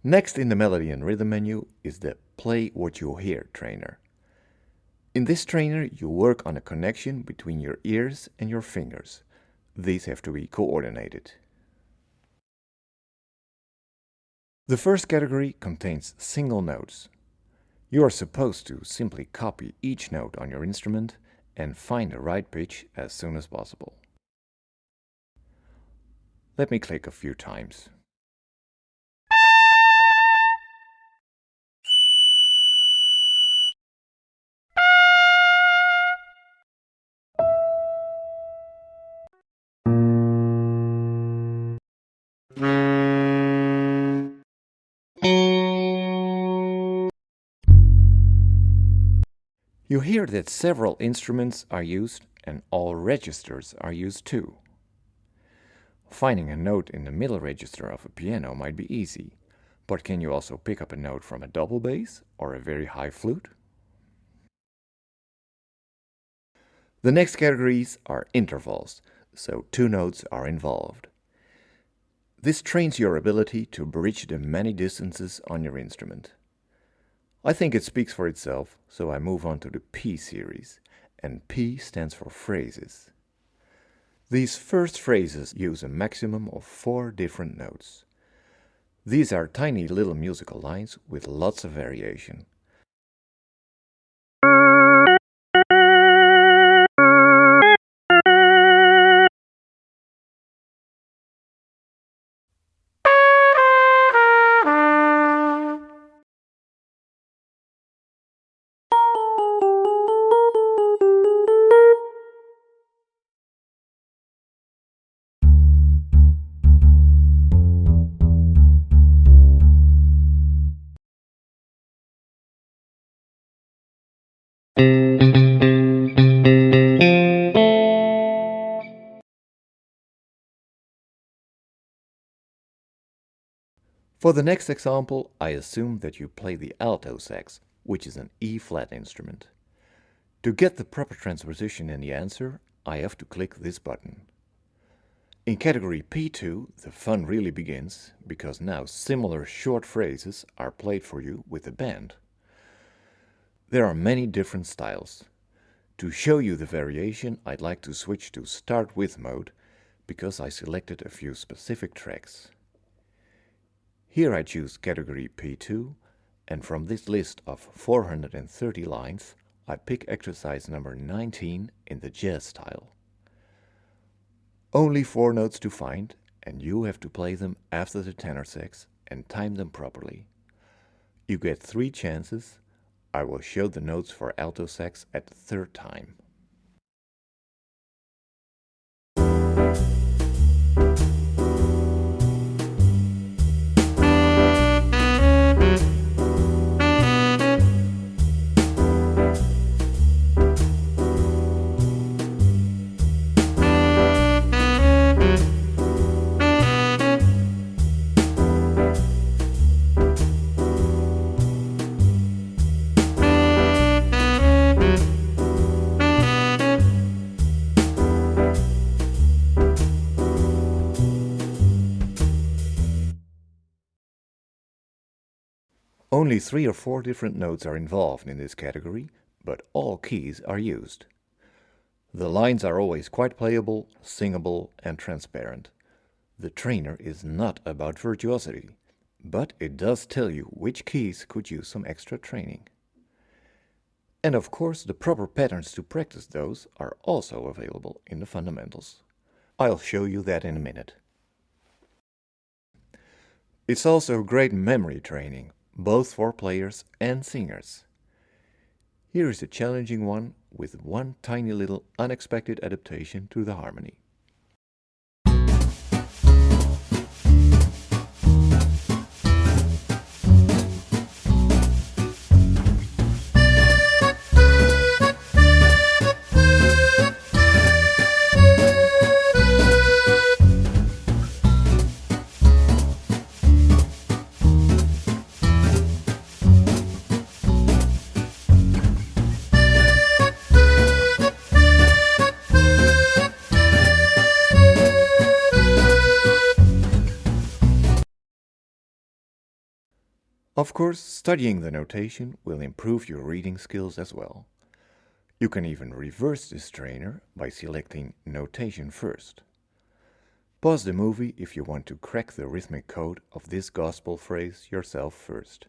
Next in the melody and rhythm menu is the Play What You Hear trainer. In this trainer, you work on a connection between your ears and your fingers. These have to be coordinated. The first category contains single notes. You are supposed to simply copy each note on your instrument and find the right pitch as soon as possible. Let me click a few times. You hear that several instruments are used and all registers are used too. Finding a note in the middle register of a piano might be easy, but can you also pick up a note from a double bass or a very high flute? The next categories are intervals, so 2 notes are involved. This trains your ability to bridge the many distances on your instrument. I think it speaks for itself, so I move on to the P series, and P stands for phrases. These first phrases use a maximum of 4 different notes. These are tiny little musical lines with lots of variation. For the next example, I assume that you play the alto sax, which is an E-flat instrument. To get the proper transposition in the answer, I have to click this button. In category P2, the fun really begins, because now similar short phrases are played for you with a band. There are many different styles. To show you the variation, I'd like to switch to Start With mode, because I selected a few specific tracks. Here I choose category P2, and from this list of 430 lines, I pick exercise number 19 in the jazz style. Only 4 notes to find, and you have to play them after the tenor sax and time them properly. You get 3 chances. I will show the notes for alto sax at the 3rd time. Only 3 or 4 different notes are involved in this category, but all keys are used. The lines are always quite playable, singable, and transparent. The trainer is not about virtuosity, but it does tell you which keys could use some extra training. And of course, the proper patterns to practice those are also available in the fundamentals. I'll show you that in a minute. It's also great memory training, both for players and singers. Here is a challenging one with one tiny little unexpected adaptation to the harmony. Of course, studying the notation will improve your reading skills as well. You can even reverse this trainer by selecting Notation first. Pause the movie if you want to crack the rhythmic code of this gospel phrase yourself first.